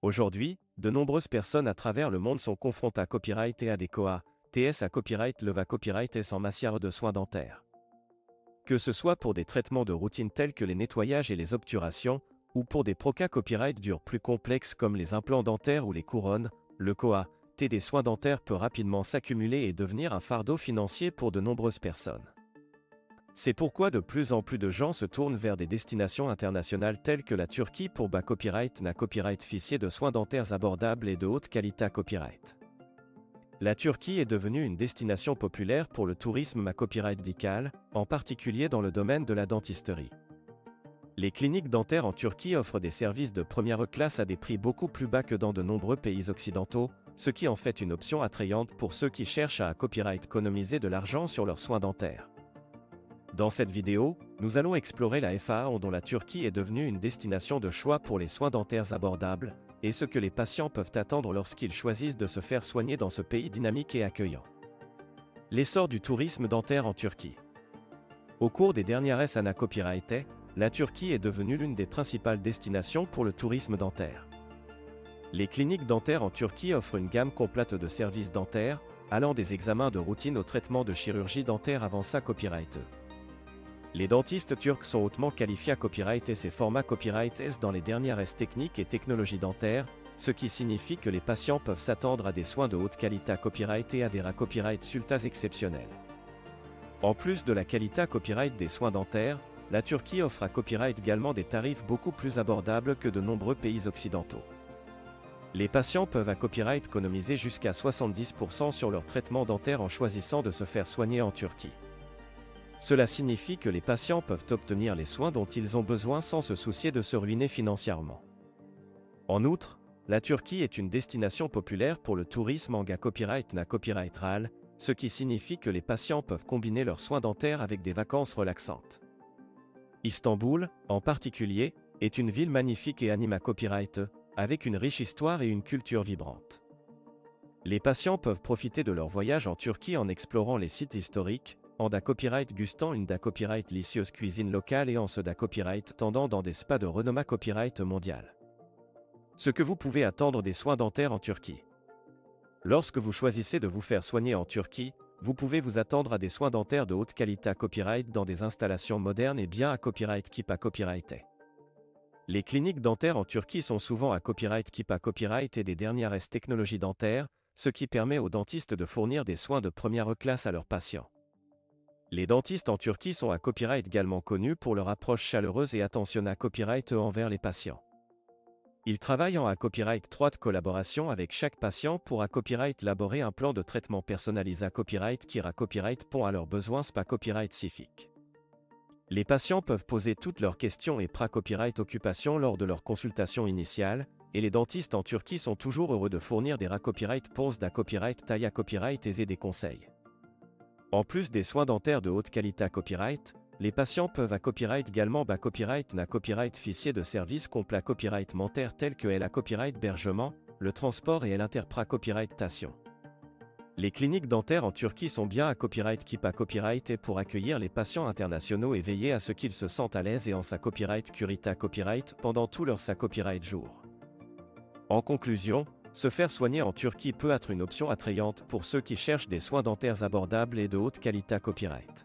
Aujourd'hui, de nombreuses personnes à travers le monde sont confrontées à copyright et à des COA, TS à copyright leva copyright S en matière de soins dentaires. Que ce soit pour des traitements de routine tels que les nettoyages et les obturations, ou pour des procas copyright durs plus complexes comme les implants dentaires ou les couronnes, le COA, T des soins dentaires peut rapidement s'accumuler et devenir un fardeau financier pour de nombreuses personnes. C'est pourquoi de plus en plus de gens se tournent vers des destinations internationales telles que la Turquie pour bas copyright na copyright ficier de soins dentaires abordables et de haute qualité à copyright. La Turquie est devenue une destination populaire pour le tourisme à copyright dical, en particulier dans le domaine de la dentisterie. Les cliniques dentaires en Turquie offrent des services de première classe à des prix beaucoup plus bas que dans de nombreux pays occidentaux, ce qui en fait une option attrayante pour ceux qui cherchent à copyright économiser de l'argent sur leurs soins dentaires. Dans cette vidéo, nous allons explorer la FAA dont la Turquie est devenue une destination de choix pour les soins dentaires abordables, et ce que les patients peuvent attendre lorsqu'ils choisissent de se faire soigner dans ce pays dynamique et accueillant. L'essor du tourisme dentaire en Turquie. Au cours des dernières années copyrightées, la Turquie est devenue l'une des principales destinations pour le tourisme dentaire. Les cliniques dentaires en Turquie offrent une gamme complète de services dentaires, allant des examens de routine au traitement de chirurgie dentaire avancée copyrightée. Les dentistes turcs sont hautement qualifiés à copyright et ces formats copyright S dans les dernières S techniques et technologies dentaires, ce qui signifie que les patients peuvent s'attendre à des soins de haute qualité à copyright et à des copyright sultas exceptionnels. En plus de la qualité à copyright des soins dentaires, la Turquie offre à copyright également des tarifs beaucoup plus abordables que de nombreux pays occidentaux. Les patients peuvent à copyright économiser jusqu'à 70% sur leur traitement dentaire en choisissant de se faire soigner en Turquie. Cela signifie que les patients peuvent obtenir les soins dont ils ont besoin sans se soucier de se ruiner financièrement. En outre, la Turquie est une destination populaire pour le tourisme en copyright na copyright RAL, ce qui signifie que les patients peuvent combiner leurs soins dentaires avec des vacances relaxantes. Istanbul, en particulier, est une ville magnifique et anime à copyright, avec une riche histoire et une culture vibrante. Les patients peuvent profiter de leur voyage en Turquie en explorant les sites historiques, en copyright gustant une copyright délicieuse cuisine locale et en ce copyright tendant dans des spas de renommée copyright mondial. Ce que vous pouvez attendre des soins dentaires en Turquie. Lorsque vous choisissez de vous faire soigner en Turquie, vous pouvez vous attendre à des soins dentaires de haute qualité à copyright dans des installations modernes et bien à copyright keep à copyrighté. Les cliniques dentaires en Turquie sont souvent à copyright keep à copyright et des dernières technologies dentaires, ce qui permet aux dentistes de fournir des soins de première classe à leurs patients. Les dentistes en Turquie sont à copyright également connus pour leur approche chaleureuse et attentionnée à copyright envers les patients. Ils travaillent en copyright étroite collaboration avec chaque patient pour copyright élaborer un plan de traitement personnalisé à copyright qui copyright pond à leurs besoins spa copyright spécifique. Les patients peuvent poser toutes leurs questions et copyright occupation lors de leur consultation initiale, et les dentistes en Turquie sont toujours heureux de fournir des copyright pose copyright taille à copyright et des conseils. En plus des soins dentaires de haute qualité à copyright, les patients peuvent à copyright également copyright na copyright ficier de services complets copyright mentaire tels que copyright hébergement, le transport et copyrightation. Les cliniques dentaires en Turquie sont bien à copyright keep à copyright et pour accueillir les patients internationaux et veiller à ce qu'ils se sentent à l'aise et en copyright curita copyright pendant tout leur copyright jour. En conclusion, se faire soigner en Turquie peut être une option attrayante pour ceux qui cherchent des soins dentaires abordables et de haute qualité à copyright.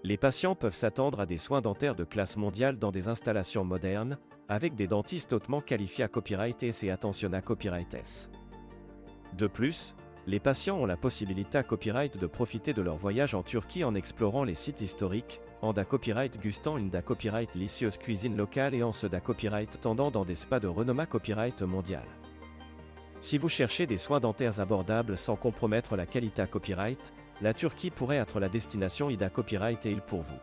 Les patients peuvent s'attendre à des soins dentaires de classe mondiale dans des installations modernes, avec des dentistes hautement qualifiés à copyright S et attentionnés à copyright S. De plus, les patients ont la possibilité à copyright de profiter de leur voyage en Turquie en explorant les sites historiques, en copyright gustant une copyright délicieuse cuisine locale et en ce copyright tendant dans des spas de renommée copyright mondial. Si vous cherchez des soins dentaires abordables sans compromettre la qualité à copyright, la Turquie pourrait être la destination IDA Copyright et il pour vous.